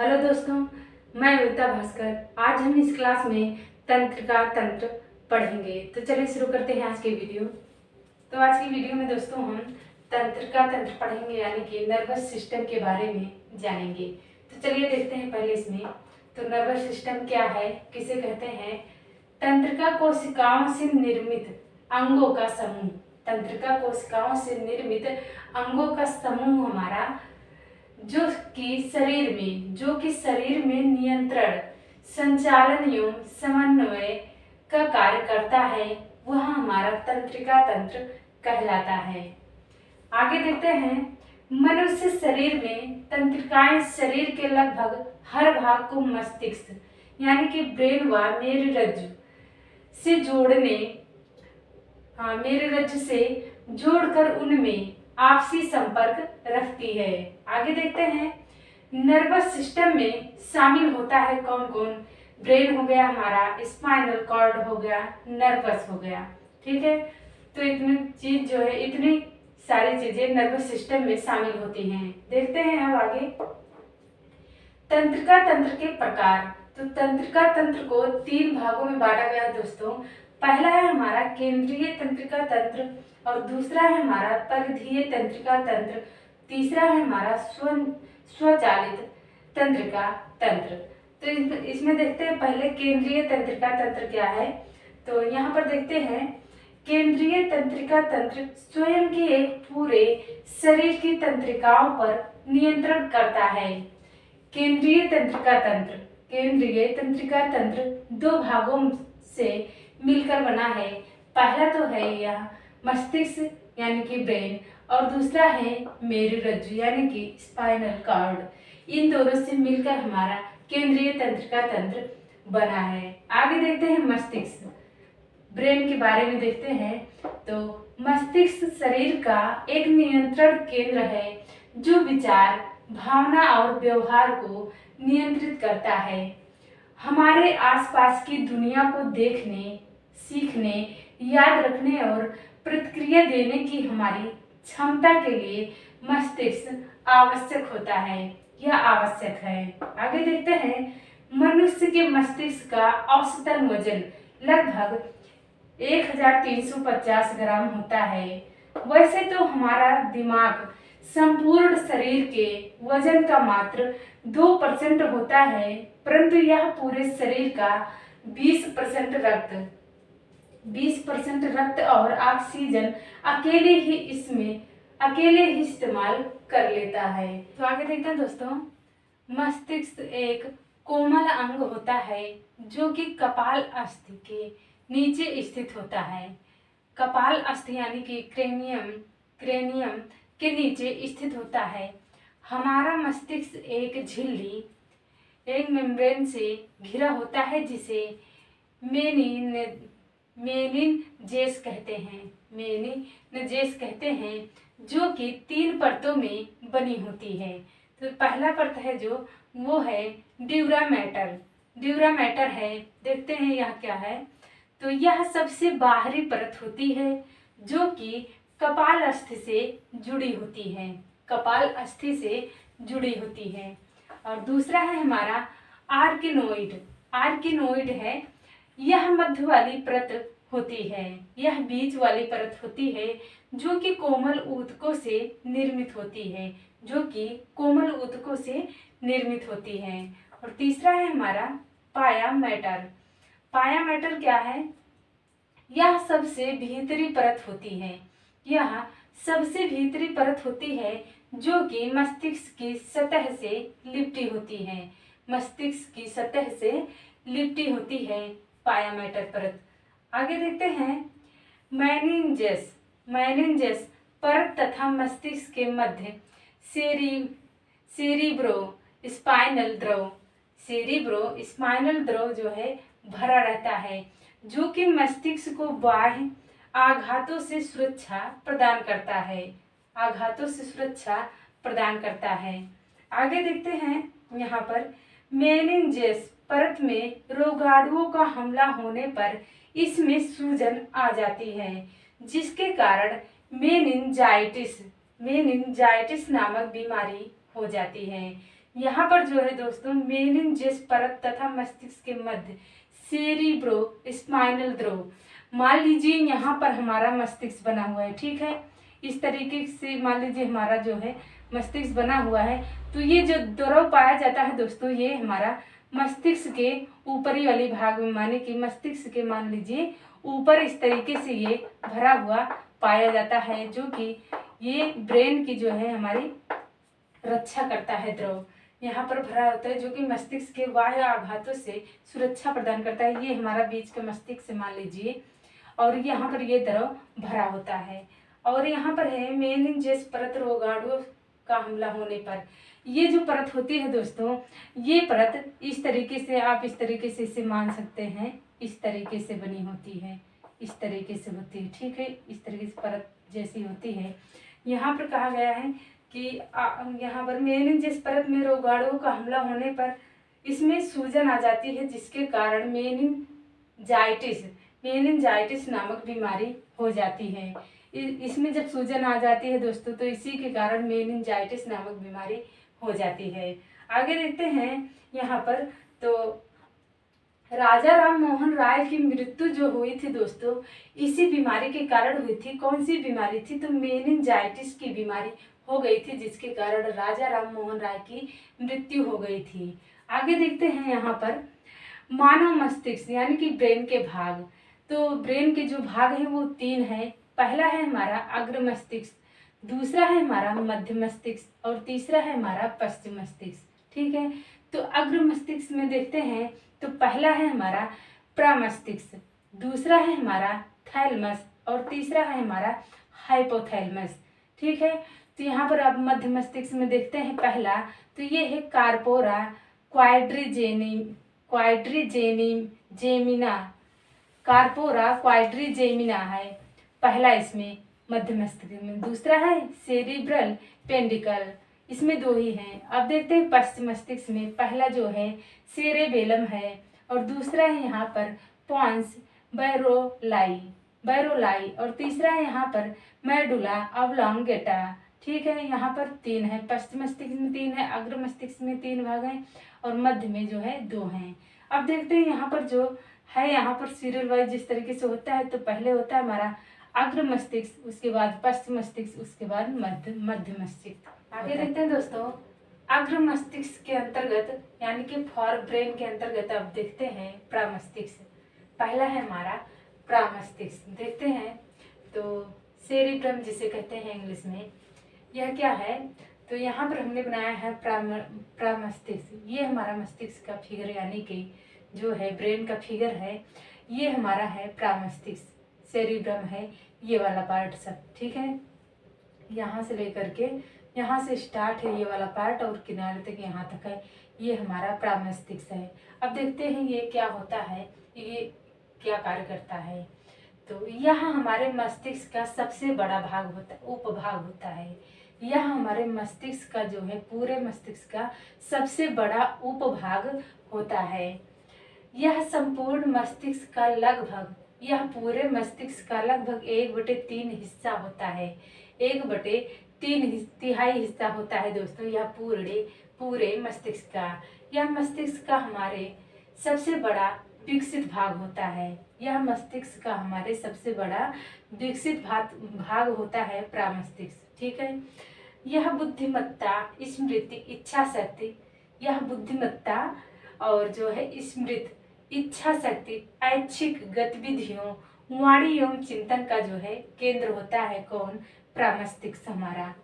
Hello दोस्तों, मैं विद्या भास्कर। आज हम इस क्लास में तंत्र का तंत्र पढ़ेंगे। तो चलिए शुरू करते हैं आज की वीडियो। तो आज की वीडियो में दोस्तों हम तंत्र का तंत्र पढ़ेंगे, यानी कि नर्वस सिस्टम के बारे में जानेंगे। तो चलिए देखते हैं पहले इसमें। तो नर्वस सिस्टम क्या है, किसे कहते हैं? तंत्रिका कोशिकाओं से निर्मित अंगों का समूह। तंत्रिका कोशिकाओं से निर्मित अंगों का समूह हमारा जो कि शरीर में नियंत्रण, संचालन एवं समन्वय का कार्य करता है, वह हमारा तंत्रिका तंत्र कहलाता है। आगे देखते हैं। मनुष्य शरीर में तंत्रिकाएं शरीर के लगभग हर भाग को मस्तिष्क यानी कि ब्रेन व मेरुरज्जु से जोड़कर उनमें आपसी संपर्क रखती है। आगे देखते हैं। नर्वस सिस्टम में शामिल होता है कौन कौन? ब्रेन हो गया हमारा, स्पाइनल कॉर्ड हो गया, नर्वस हो गया। ठीक है, तो इतनी सारी चीजें नर्वस सिस्टम में शामिल होती हैं। देखते हैं अब आगे तंत्रिका तंत्र के प्रकार। तो तंत्रिका तंत्र को 3 भागों में बांटा गया है दोस्तों। पहला है हमारा केंद्रीय तंत्रिका तंत्र, और दूसरा है हमारा परिधीय तंत्रिका तंत्र, तीसरा है हमारा स्वचालित तंत्रिका तंत्र। तो इसमें देखते हैं पहले केंद्रीय तंत्रिका तंत्र क्या है। तो यहाँ पर देखते हैं केंद्रीय तंत्रिका तंत्र स्वयं के एक पूरे शरीर की तंत्रिकाओं पर नियंत्रण करता है। केंद्रीय तंत्रिका तंत्र 2 भागों से मिलकर बना है। पहला तो है यह मस्तिष्क यानी कि ब्रेन, और दूसरा है मेरुरज्जु यानी कि स्पाइनल कॉर्ड। इन दोनों से मिलकर हमारा केंद्रीय तंत्रिका तंत्र बना है। आगे देखते हैं मस्तिष्क, ब्रेन के बारे में देखते हैं। तो मस्तिष्क शरीर का एक नियंत्रण केंद्र है जो विचार, भावना और व्यवहार को नियंत्रित करता है। हमारे आसपास की दुनिया को देखने, सीखने, याद रखने और प्रतिक्रिया देने की हमारी क्षमता के लिए मस्तिष्क आवश्यक होता है। यह आवश्यक है। आगे देखते हैं। मनुष्य के मस्तिष्क का औसतन वजन लगभग 1350 ग्राम होता है। वैसे तो हमारा दिमाग संपूर्ण शरीर के वजन का मात्र 2% होता है, परंतु यह पूरे शरीर का 20% रक्त और ऑक्सीजन अकेले ही इस्तेमाल कर लेता है। तो आगे देखते हैं दोस्तों। मस्तिष्क एक कोमल अंग होता है जो कि कपाल अस्थि के नीचे स्थित होता है। कपाल अस्थि यानी कि क्रेनियम के नीचे स्थित होता है। हमारा मस्तिष्क एक झिल्ली, एक मेम्ब्रेन से घिरा होता है जिसे मेनिनजेस कहते हैं, जो कि 3 परतों में बनी होती है। तो पहला परत है जो वो है ड्यूरा मैटर है। देखते हैं यह क्या है। तो यह सबसे बाहरी परत होती है जो कि कपाल अस्थि से जुड़ी होती है। और दूसरा है हमारा आर्किनोइड है। यह मध्य वाली परत होती है, यह बीच वाली परत होती है जो कि कोमल ऊतकों से निर्मित होती है। और तीसरा है हमारा पाया मैटर क्या है? यह सबसे भीतरी परत होती है जो कि मस्तिष्क की सतह से लिपटी होती है, पाया मैटर परत। आगे देखते हैं। मेनिनजेस परत तथा मस्तिष्क के मध्य सेरिब्रो द्रव जो है भरा रहता है, जो कि मस्तिष्क को बाह्य आघातों से सुरक्षा प्रदान करता है। आगे देखते हैं। यहाँ पर मेनिनजेस परत में रोगाणुओं का हमला होने पर इसमें सूजन आ जाती है, जिसके कारण मेनिनजाइटिस नामक बीमारी हो जाती है। यहाँ पर जो है दोस्तों मेनिनजेस परत तथा मस्तिष्क के मध्य सेरिब्रो स्पाइनल द्रव। मान लीजिए यहाँ पर हमारा मस्तिष्क बना हुआ है, ठीक है। इस तरीके से मान लीजिए हमारा जो है मस्तिष्क बना हुआ है, तो ये जो द्रव पाया जाता है दोस्तों, ये हमारा मस्तिष्क के ऊपरी वाली भाग में, माने कि मस्तिष्क के मान लीजिए ऊपर इस तरीके से ये भरा हुआ पाया जाता है, जो कि ये ब्रेन की जो है हमारी रक्षा करता है। द्रव यहाँ पर भरा होता है, जो कि मस्तिष्क के बाह्य आघातों से सुरक्षा प्रदान करता है। ये हमारा बीच का मस्तिष्क से मान लीजिए, और यहाँ पर ये द्रव भरा होता है। और यहाँ पर है मेनिनजेस परत रोगाणु का हमला होने पर। ये जो परत होती है दोस्तों, ये परत इस तरीके से, आप इस तरीके से इसे मान सकते हैं, इस तरीके से बनी होती है, इस तरीके से होती है, ठीक है। इस तरीके से परत जैसी होती है। यहाँ पर कहा गया है कि यहाँ पर मेनिनजेस परत में रोगाणुओं का हमला होने पर इसमें सूजन आ जाती है, जिसके कारण मेनिनजाइटिस नामक बीमारी हो जाती है। इसमें जब सूजन आ जाती है दोस्तों, तो इसी के कारण मेनिनजाइटिस नामक बीमारी हो जाती है। आगे देखते हैं यहाँ पर, तो राजा राम मोहन राय की मृत्यु जो हुई थी दोस्तों, इसी बीमारी के कारण हुई थी। कौन सी बीमारी थी? तो मेनिनजाइटिस की बीमारी हो गई थी, जिसके कारण राजा राम मोहन राय की मृत्यु हो गई थी। आगे देखते हैं यहाँ पर मानव मस्तिष्क यानी कि ब्रेन के भाग। तो ब्रेन के जो भाग हैं वो 3 हैं। पहला है हमारा अग्र मस्तिष्क, दूसरा है हमारा मध्य मस्तिष्क और तीसरा है हमारा पश्चिम मस्तिष्क, ठीक है। तो अग्र मस्तिष्क में देखते हैं, तो पहला है हमारा प्रमस्तिष्क, दूसरा है हमारा थैलमस और तीसरा है हमारा हाइपोथैलमस, ठीक है। तो यहाँ पर आप मध्य मस्तिष्क में देखते हैं पहला, तो ये है कार्पोरा क्वाड्रिजेमिना, कार्पोरा क्वाड्रिजेमिना है पहला इसमें मध्य मस्तिष्क में। दूसरा है सेरिब्रल पेंडिकल, इसमें 2 ही हैं। अब देखते हैं पश्चिम मस्तिष्क में, पहला जो है सेरेबेलम है और दूसरा है यहाँ पर पॉन्स बैरोलाई और तीसरा है यहाँ पर मेडुला ऑब्लोंगेटा, ठीक है। यहाँ पर 3 है, पश्चिम मस्तिष्क में 3 है, अग्र मस्तिष्क में 3 भाग हैं और मध्य में जो है 2 हैं। अब देखते हैं यहाँ पर जो है, यहाँ पर सीरियल वाइज जिस तरीके से होता है, तो पहले होता है हमारा अग्र मस्तिष्क, उसके बाद पश्चिम मस्तिष्क, उसके बाद मध्य मस्तिष्क। आगे देखते हैं दोस्तों, अग्र मस्तिष्क के अंतर्गत यानी कि फॉर ब्रेन के अंतर्गत अब देखते हैं प्रमस्तिष्क। पहला है हमारा प्रमस्तिष्क, देखते हैं तो सेरिब्रम जिसे कहते हैं इंग्लिश में। यह क्या है? तो यहाँ पर हमने बनाया है प्रमस्तिष्क। ये हमारा मस्तिष्क का फिगर यानी कि जो है ब्रेन का फिगर है, ये हमारा है प्रमस्तिष्क, सेरिब्रम है ये वाला पार्ट सब, ठीक है। यहाँ से लेकर के यहाँ से स्टार्ट है ये वाला पार्ट और किनारे तक यहाँ तक है, ये हमारा प्रमस्तिष्क है। अब देखते हैं ये क्या होता है, ये क्या कार्य करता है। तो यह हमारे मस्तिष्क का सबसे बड़ा भाग होता है, उपभाग होता है। यह हमारे मस्तिष्क का जो है, पूरे मस्तिष्क का सबसे बड़ा उपभाग होता है। यह संपूर्ण मस्तिष्क का लगभग, यह पूरे मस्तिष्क का लगभग 1/3 हिस्सा होता है। 1/3 हिस्सा होता है दोस्तों यह पूरे मस्तिष्क का। यह मस्तिष्क का हमारे सबसे बड़ा विकसित भाग होता है। यह मस्तिष्क का हमारे सबसे बड़ा विकसित भाग होता है प्रमस्तिष्क, ठीक है। यह बुद्धिमत्ता, स्मृति, इच्छा शक्ति, यह बुद्धिमत्ता और जो है स्मृति, इच्छा शक्ति, ऐच्छिक गतिविधियों, वाणी एवं चिंतन का जो है केंद्र होता है कौन? प्रमस्तिष्क हमारा।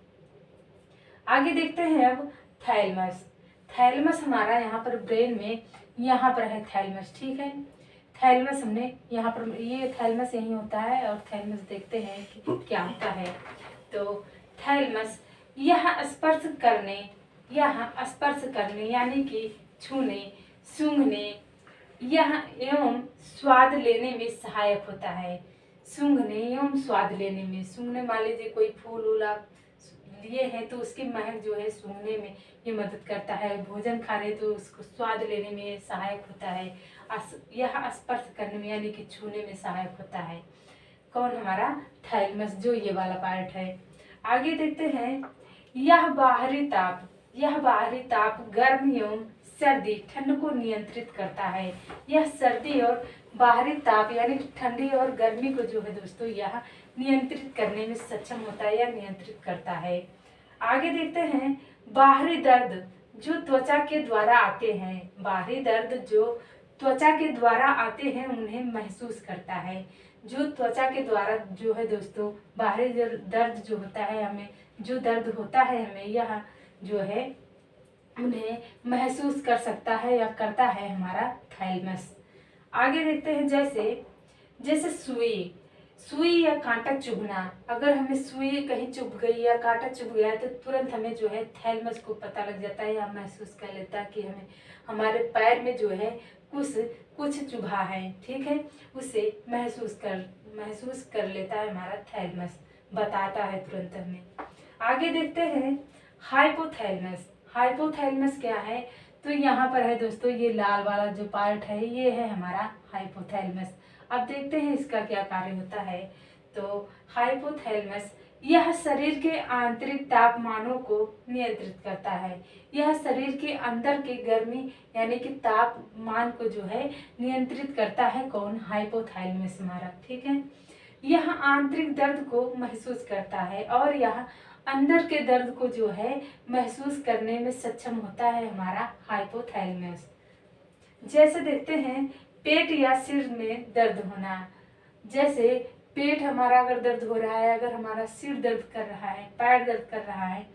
आगे देखते हैं अब थैलमस। थैलमस हमारा यहाँ पर ब्रेन में यहाँ पर है थैलमस, ठीक है। थैलमस हमने यहाँ पर, ये थैलमस यही होता है और थैलमस देखते हैं कि क्या होता है। तो थैलमस यह स्पर्श करने यानी कि छूने, सूंघने यह एवं स्वाद लेने में सहायक होता है। सूंघने एवं स्वाद लेने में, सूंघने मान लीजिए कोई फूल वूल आप लिए हैं तो उसकी महक जो है सूंघने में ये मदद करता है। भोजन खा रहे तो उसको स्वाद लेने में सहायक होता है। यह स्पर्श करने में यानी कि छूने में सहायक होता है कौन? हमारा थैलमस, जो ये वाला पार्ट है। आगे देखते हैं, यह बाहरी ताप यह बाहरी ताप गर्म एवं सर्दी ठंड को नियंत्रित करता है। यह सर्दी और बाहरी ताप यानी ठंडी और गर्मी को जो है दोस्तों यह नियंत्रित करने में सक्षम होता है या नियंत्रित करता है। आगे देखते हैं बाहरी दर्द जो त्वचा के द्वारा आते हैं। बाहरी दर्द जो त्वचा के द्वारा आते हैं उन्हें महसूस करता है। जो त्वचा के द्वारा जो है दोस्तों बाहरी दर्द जो होता है हमें जो दर्द होता है हमें यह जो है उन्हें महसूस कर सकता है या करता है हमारा थैलेमस। आगे देखते हैं जैसे सुई या कांटा चुभना। अगर हमें सुई कहीं चुभ गई या कांटा चुभ गया तो तुरंत हमें जो है थैलेमस को पता लग जाता है या महसूस कर लेता है कि हमें हमारे पैर में जो है कुछ चुभा है। ठीक है, उसे महसूस कर लेता है हमारा थैलेमस, बताता है तुरंत हमें। आगे देखते हैं हाइपोथैलेमस। हाइपोथैलेमस क्या है? तो यहाँ पर है दोस्तों ये लाल वाला जो पार्ट है ये है हमारा हाइपोथैलेमस। अब देखते हैं इसका क्या कार्य होता है। तो हाइपोथैलेमस यह शरीर के आंतरिक तापमानों को नियंत्रित करता है। यह शरीर के अंदर की गर्मी यानी कि तापमान को जो है नियंत्रित करता है। कौन? हाइपोथैलेमस हमारा। ठीक है, यह आंतरिक दर्द को महसूस करता है और यह अंदर के दर्द को जो है महसूस करने में सक्षम होता है हमारा हाइपोथैलेमस। जैसे देखते हैं पेट या सिर में दर्द होना। जैसे पेट हमारा अगर दर्द हो रहा है, अगर हमारा सिर दर्द कर रहा है, पैर दर्द कर रहा है,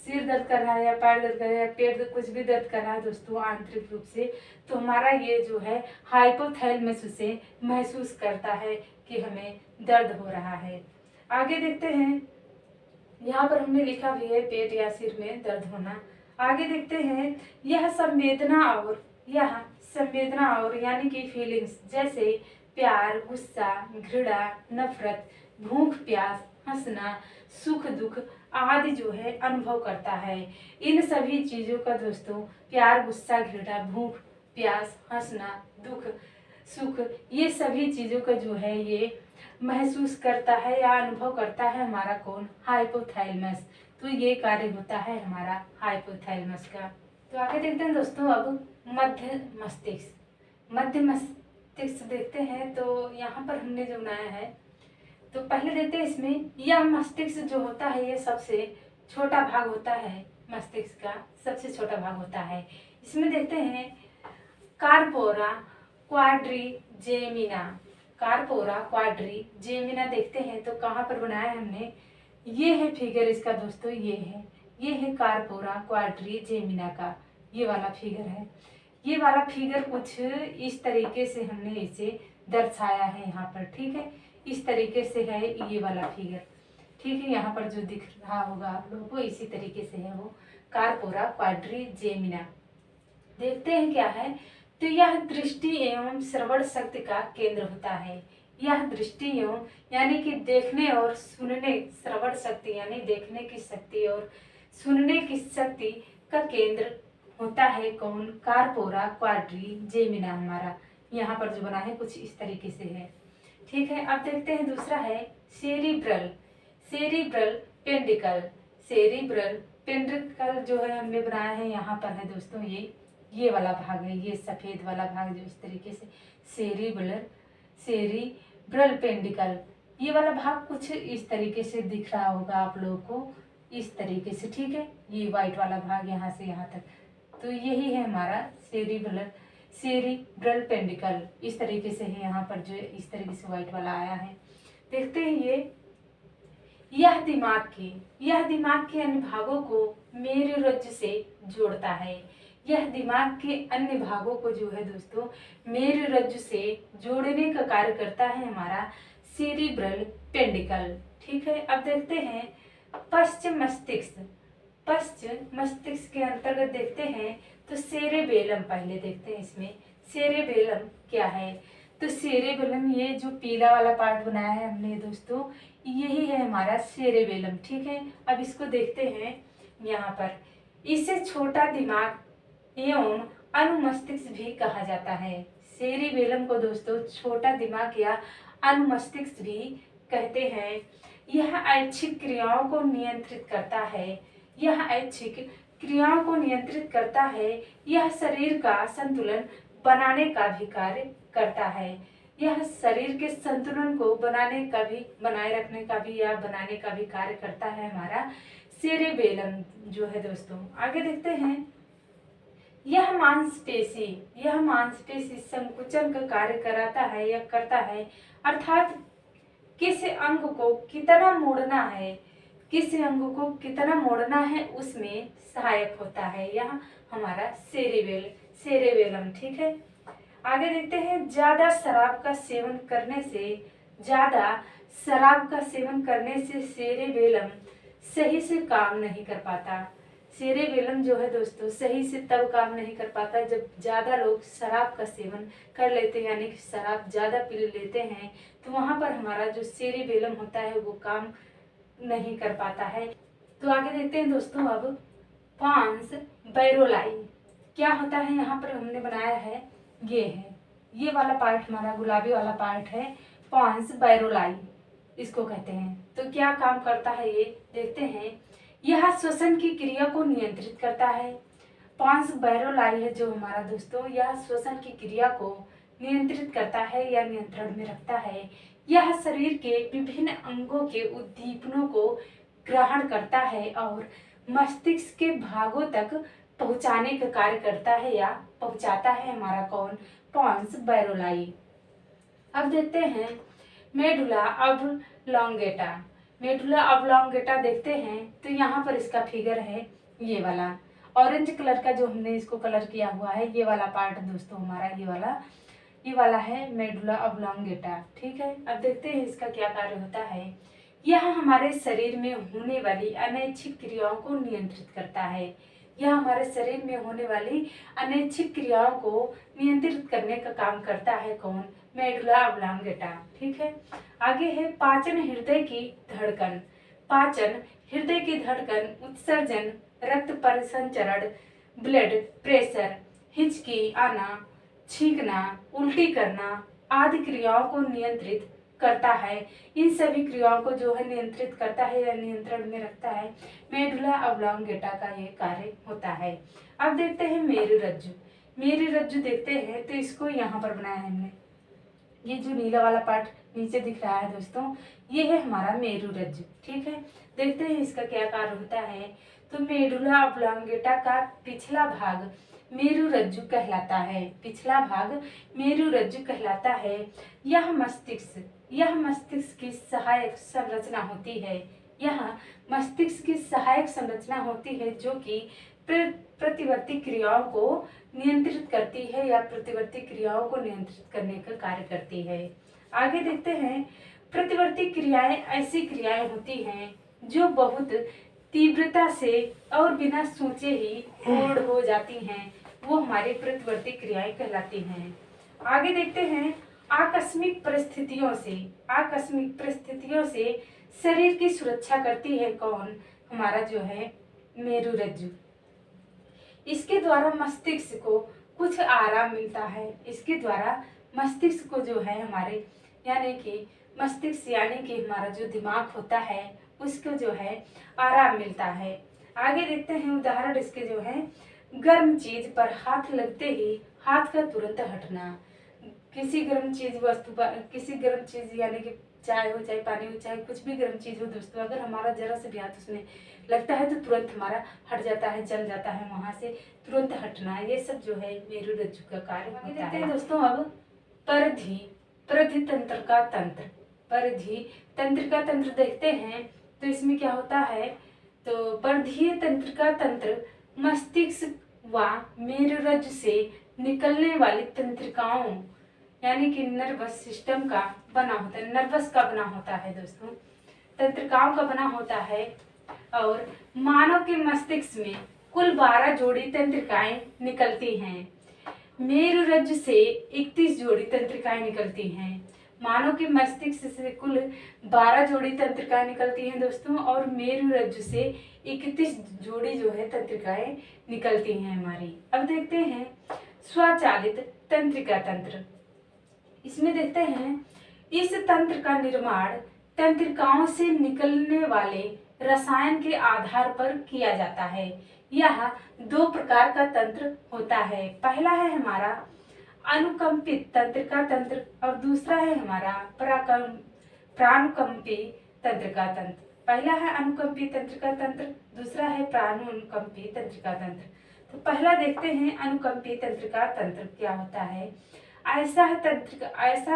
सिर दर्द कर रहा है या पैर दर्द कर रहा है, पेट कुछ भी दर्द कर रहा है दोस्तों आंतरिक रूप से, तो हमारा ये जो है हाइपोथैलेमस उसे महसूस करता है कि हमें दर्द हो रहा है। आगे देखते हैं, यहाँ पर हमने लिखा भी है पेट या सिर में दर्द होना। आगे देखते हैं यह संवेदना और यानी कि फीलिंग्स जैसे प्यार, गुस्सा, घृणा, नफरत, भूख प्यास, हंसना, सुख दुख आदि जो है अनुभव करता है। इन सभी चीजों का दोस्तों प्यार, गुस्सा, घृणा, भूख प्यास, हंसना, दुख, सुख, ये सभी चीजों का जो है ये महसूस करता है या अनुभव करता है हमारा कौन? हाइपोथैलेमस। तो ये कार्य होता है हमारा हाइपोथैलेमस का। तो आगे देखते हैं दोस्तों अब मध्य मस्तिष्क देखते हैं। तो यहाँ पर हमने जो बनाया है तो पहले देखते हैं इसमें यह मस्तिष्क जो होता है ये सबसे छोटा भाग होता है। मस्तिष्क का सबसे छोटा भाग होता है। इसमें देखते हैं कार्पोरा क्वाड्रीजेमिना देखते हैं। तो कहाँ पर बनाया है हमने? ये है फिगर इसका दोस्तों, ये है कार्पोरा क्वाड्रीजेमिना का ये वाला फिगर है। ये वाला फिगर कुछ इस तरीके से हमने इसे दर्शाया है यहाँ पर। ठीक है, इस तरीके से है ये वाला फिगर। ठीक है, यहाँ पर जो दिख रहा होगा आप लोगों को इसी तरीके से है वो कार्पोरा क्वाड्रीजेमिना। देखते हैं क्या है। तो यह दृष्टि एवं श्रवण शक्ति का केंद्र होता है। यह दृष्टि एवं यानी कि देखने और सुनने, श्रवण शक्ति यानी देखने की शक्ति और सुनने की शक्ति का केंद्र होता है कौन? कार्पोरा क्वाड्रीजेमिना हमारा। यहाँ पर जो बना है कुछ इस तरीके से है। ठीक है, अब देखते हैं दूसरा है सेरिब्रल पेंडिकल। सेरिब्रल पेंडिकल जो है हमने बनाया है यहाँ पर है दोस्तों ये वाला भाग है, ये सफेद वाला भाग जो इस तरीके से सेरिब्रल पेंडिकल, ये वाला भाग कुछ इस तरीके से दिख रहा होगा आप लोगों को इस तरीके से। ठीक है, ये व्हाइट वाला भाग यहाँ से यहाँ तक, तो यही है हमारा सेरिब्रल पेंडिकल। इस तरीके से है यहाँ पर जो इस तरीके से व्हाइट वाला आया है। देखते हैं यह दिमाग के अन्य भागों को मेरुरज्जु से जोड़ता है। यह दिमाग के अन्य भागों को जो है दोस्तों मेरुरज्जु से जोड़ने का कार्य करता है हमारा सेरिब्रल पेंडिकल। ठीक है, अब देखते हैं पश्च मस्तिष्क के अंतर्गत देखते हैं तो सेरेबेलम पहले देखते हैं। इसमें सेरेबेलम क्या है? तो सेरेबेलम ये जो पीला वाला पार्ट बनाया है हमने दोस्तों यही है हमारा सेरेबेलम। ठीक है, अब इसको देखते हैं यहाँ पर। इसे छोटा दिमाग एवं अनुमस्तिष्क भी कहा जाता है। सेरेबेलम को दोस्तों छोटा दिमाग या अनुमस्तिष्क भी कहते हैं। यह ऐच्छिक क्रियाओं को नियंत्रित करता है। यह ऐच्छिक क्रियाओं को नियंत्रित करता है। यह शरीर का संतुलन बनाने का भी कार्य करता है। यह शरीर के संतुलन को बनाए रखने का भी या बनाने का भी कार्य करता है हमारा सेरेबेलम जो है दोस्तों। आगे देखते हैं, यह मांसपेशी संकुचन का कार्य कराता है या करता है, अर्थात किस अंग को कितना मोड़ना है उसमें सहायक होता है। यह हमारा सेरेबेलम, ठीक है। आगे देखते हैं, ज्यादा शराब का सेवन करने से सेरेबेलम सही से काम नहीं कर पाता। सेरेबेलम जो है दोस्तों सही से तब काम नहीं कर पाता जब ज़्यादा लोग शराब का सेवन कर लेते हैं, यानी कि शराब ज़्यादा पी लेते हैं, तो वहाँ पर हमारा जो सेरेबेलम होता है वो काम नहीं कर पाता है। तो आगे देखते हैं दोस्तों, अब पांस बैरोलाई क्या होता है। यहाँ पर हमने बनाया है, ये वाला पार्ट हमारा गुलाबी वाला पार्ट है, पांस बैरोलाई इसको कहते हैं। तो क्या काम करता है ये देखते हैं। यह श्वसन की क्रिया को नियंत्रित करता है। पांस बैरोलाई है जो हमारा दोस्तों, यह श्वसन की क्रिया को नियंत्रित करता है या नियंत्रण में रखता है। यह शरीर के विभिन्न अंगों के उद्दीपनों को ग्रहण करता है और मस्तिष्क के भागों तक पहुंचाने का कार्य करता है या पहुंचाता है हमारा कौन, पांस बैरोलाई। अब देखते हैं मेडुला ऑब्लोंगेटा देखते हैं। तो यहाँ पर इसका फिगर है, ये वाला ऑरेंज कलर का जो हमने इसको कलर किया हुआ है, ये वाला पार्ट दोस्तों हमारा ये वाला है मेडुला ऑब्लोंगेटा, ठीक है। अब देखते हैं इसका क्या कार्य होता है। यह हमारे शरीर में होने वाली अनैच्छिक क्रियाओं को नियंत्रित करता है। यह हमारे शरीर में होने वाली अनैच्छिक क्रियाओं को नियंत्रित करने का काम करता है कौन, मेडुला ऑब्लोंगेटा, ठीक है। आगे है पाचन हृदय की धड़कन, उत्सर्जन, रक्त परिसंचरण, ब्लड प्रेशर, हिचकी आना, छींकना, उल्टी करना आदि क्रियाओं को नियंत्रित करता है। इन सभी क्रियाओं को जो है नियंत्रित करता है या नियंत्रण में रखता है, मेडुला ऑब्लोंगेटा का ये कार्य होता है। अब देखते हैं मेरुरज्जु देखते हैं। तो इसको यहाँ पर बनाया है हमने, ये जो नीला वाला पार्ट नीचे दिख रहा है दोस्तों, ये है हमारा मेरुरज्जु, ठीक है। देखते हैं इसका क्या कार्य होता है। तो मेडुला ऑब्लोंगेटा का पिछला भाग मेरुरज्जु कहलाता है। यह मस्तिष्क की सहायक संरचना होती है जो कि प्रतिवर्ती क्रियाओं को नियंत्रित करती है या प्रतिवर्ती क्रियाओं को नियंत्रित करने का कार्य करती है। आगे देखते हैं, प्रतिवर्ती क्रियाएं ऐसी क्रियाएं होती हैं जो बहुत तीव्रता से और बिना सोचे ही पूर्ण हो जाती हैं, वो हमारी प्रतिवर्ती क्रियाएं कहलाती हैं। आगे देखते हैं, आकस्मिक परिस्थितियों से शरीर की सुरक्षा करती है कौन, हमारा जो है मेरुरज्जु। इसके द्वारा मस्तिष्क को कुछ आराम मिलता है। इसके द्वारा मस्तिष्क को जो है हमारे यानी कि हमारा जो दिमाग होता है उसको जो है आराम मिलता है। आगे देखते हैं उदाहरण इसके जो है, गर्म चीज पर हाथ लगते ही हाथ का तुरंत हटना। किसी गर्म चीज यानी कि चाय हो चाहे पानी हो चाहे कुछ भी गर्म चीज हो दोस्तों, अगर हमारा जरा से भी हाथ उसमें लगता है तो तुरंत हमारा हट जाता है, जल जाता है, वहां से तुरंत हटना, ये सब जो है मेरुरज्जु का कार्य होता है दोस्तों। अब परिधि तंत्र का तंत्र देखते हैं। तो इसमें क्या होता है, तो परिधीय तंत्र का तंत्र मस्तिष्क व मेरुरज्जु से निकलने वाली तंत्रिकाओं यानी कि नर्वस सिस्टम का बना होता है, नर्वस का बना होता है दोस्तों, तंत्रिकाओं का बना होता है। और मानव के मस्तिष्क में कुल 12 जोड़ी तंत्रिकाएं निकलती हैं। मेरुरज्जु से 31 जोड़ी तंत्रिकाएं निकलती हैं। मानव के मस्तिष्क से कुल 12 जोड़ी तंत्रिकाएं निकलती हैं दोस्तों, और मेरुरज्जु से 31 जोड़ी जो है तंत्रिकाएं निकलती हैं हमारी। अब देखते हैं स्वचालित तंत्रिका तंत्र। इसमें देखते हैं, इस तंत्र का निर्माण तंत्रिकाओं से निकलने वाले रसायन के आधार पर किया जाता है। यह दो प्रकार का तंत्र होता है। पहला है हमारा अनुकंपित तंत्रिका तंत्र और दूसरा है हमारा प्रानुकंपी तंत्रिका तंत्र। पहला है अनुकंपी तंत्रिका तंत्र, दूसरा है प्रानुकंपी तंत्रिका तंत्र। तो पहला देखते हैं अनुकंपी तंत्रिका तंत्र क्या होता है। ऐसा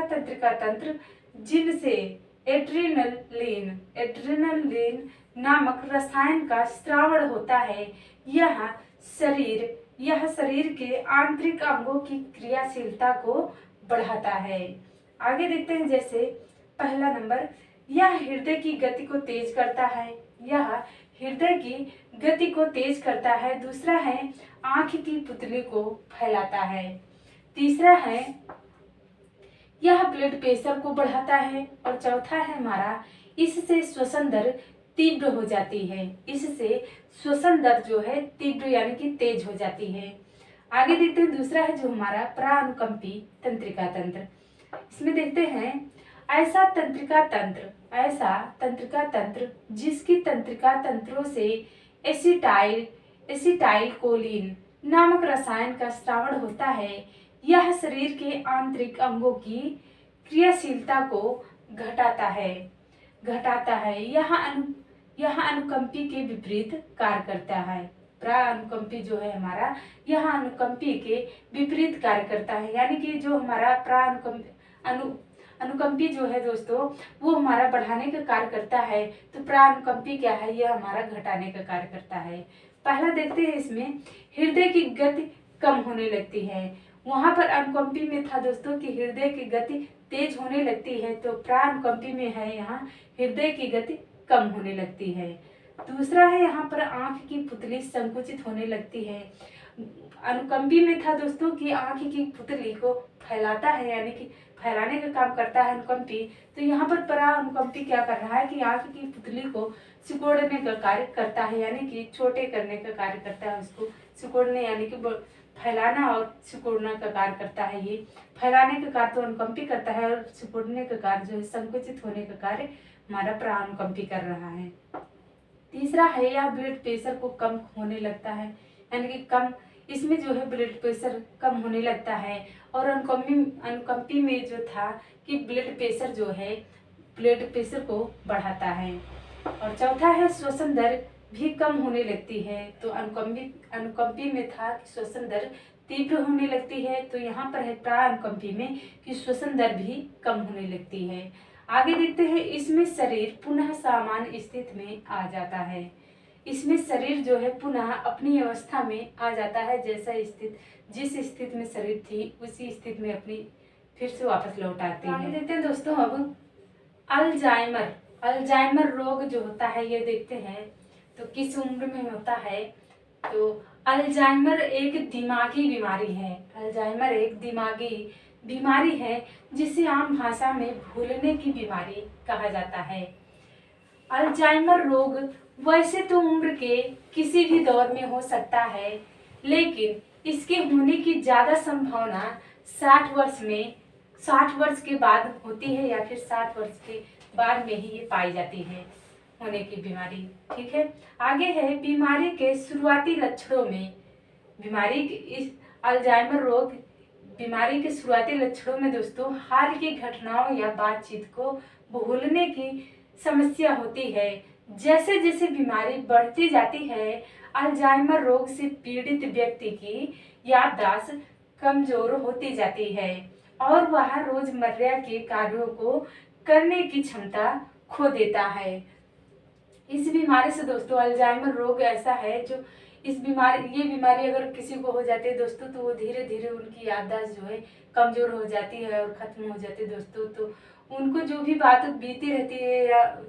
तंत्रिका तंत्र जिनसे एड्रेनलिन नामक रसायन का स्रावण होता है। यह शरीर के आंतरिक अंगों की क्रियाशीलता को बढ़ाता है। आगे देखते हैं, जैसे पहला नंबर, यह हृदय की गति को तेज करता है। दूसरा है आंख की पुतली को फैलाता है। तीसरा है यह ब्लड प्रेशर को बढ़ाता है। और चौथा है हमारा, इससे श्वसन दर तीव्र हो जाती है। इससे श्वसन दर जो है तीव्र यानी कि तेज हो जाती है। आगे देखते हैं, दूसरा है जो हमारा प्रानुकंपी तंत्रिका तंत्र। इसमें देखते हैं, ऐसा तंत्रिका तंत्र जिसकी तंत्रिका तंत्रों से एसिटाइल कोलिन नामक रसायन का स्रावण होता है। यह शरीर के आंतरिक अंगों की क्रियाशीलता को घटाता है। यह अनुकंपी के विपरीत कार्य करता है। प्रानुकंपी जो है हमारा, यह अनुकंपी के विपरीत कार्य करता है। यानी कि जो हमारा अनुकंपी जो है दोस्तों, वो हमारा बढ़ाने का कार्य करता है। तो प्रानुकंपी क्या है, यह हमारा घटाने का कार्य करता है। पहला देखते हैं, इसमें हृदय की गति कम होने लगती है। वहां पर अनुकंपी में था दोस्तों कि हृदय की गति तेज होने लगती है, तो प्रानुकंपी में है यहाँ हृदय की गति कम होने लगती है। दूसरा है यहाँ पर आंख की पुतली संकुचित होने लगती है। अनुकंपी में था दोस्तों कि आंख की पुतली को फैलाता है, यानी कि फैलाने का काम करता है अनुकंपी। तो यहाँ पर प्रानुकंपी क्या कर रहा है कि आंख की पुतली को सिकोड़ने का कार्य करता है, यानी कि छोटे करने का कार्य करता है। उसको सिकोड़ने यानी कि फैलाना और सिकोड़ना का कार्य करता है। ये फैलाने का कार्य तो अनुकंपी करता है और सिकोड़ने का कार्य जो है संकुचित होने का कार्य हमारा प्रानुकंपी कर रहा है। तीसरा है यह ब्लड प्रेशर को कम होने लगता है, यानी कि कम, इसमें जो है ब्लड प्रेशर कम होने लगता है। और अनुकंपी में जो था कि ब्लड प्रेशर जो है ब्लड प्रेशर को बढ़ाता है। और चौथा है श्वसन दर भी कम होने लगती है। तो अनुकंपी में था कि श्वसन दर तीव्र होने लगती है, तो यहाँ पर है प्रानुकंपी में कि श्वसन दर भी कम होने लगती है। आगे देखते हैं, इसमें शरीर पुनः सामान्य स्थिति में आ जाता है। इसमें शरीर जो है पुनः अपनी अवस्था में आ जाता है, जिस स्थिति में शरीर थी उसी स्थिति में अपनी फिर से वापस लौट आती है। आगे देखते हैं दोस्तों, अब अल्जाइमर रोग जो होता है ये देखते हैं तो किस उम्र में होता है। तो अल्जाइमर एक दिमागी बीमारी है जिसे आम भाषा में भूलने की बीमारी कहा जाता है। अल्जाइमर रोग वैसे तो उम्र के किसी भी दौर में हो सकता है, लेकिन इसके होने की ज़्यादा संभावना 60 वर्ष के बाद होती है, या फिर 60 वर्ष के बाद में ही ये पाई जाती है होने की बीमारी। ठीक है, आगे है बीमारी के शुरुआती लक्षणों में। इस अल्जाइमर रोग बीमारी के शुरुआती लक्षणों में दोस्तों हाल की घटनाओं या बातचीत को भूलने की समस्या होती है। जैसे जैसे बीमारी बढ़ती जाती है, अल्जाइमर रोग से पीड़ित व्यक्ति की याददाश्त कमजोर होती जाती है और वह रोजमर्रा के कार्यों को करने की क्षमता खो देता है। इस बीमारी से दोस्तों अल्जाइमर रोग ऐसा है जो ये बीमारी अगर किसी को हो जाती है दोस्तों, तो वो धीरे धीरे उनकी याददाश्त जो है कमजोर हो जाती है और खत्म हो जाती है दोस्तों। तो उनको जो भी बात बीती रहती है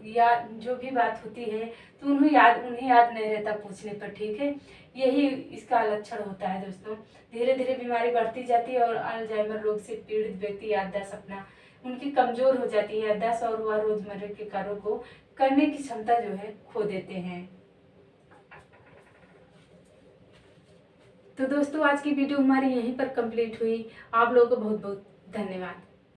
या जो भी बात होती है तो उन्हें याद नहीं रहता पूछने पर। ठीक है, यही इसका लक्षण होता है दोस्तों। धीरे धीरे बीमारी बढ़ती जाती है और अल्जाइमर रोग से पीड़ित व्यक्ति याददाश्त उनकी कमजोर हो जाती है याददाश्त और वह रोजमर्रा के कार्यों को करने की क्षमता जो है खो देते हैं। तो दोस्तों आज की वीडियो हमारी यहीं पर कंप्लीट हुई। आप लोगों को बहुत बहुत धन्यवाद।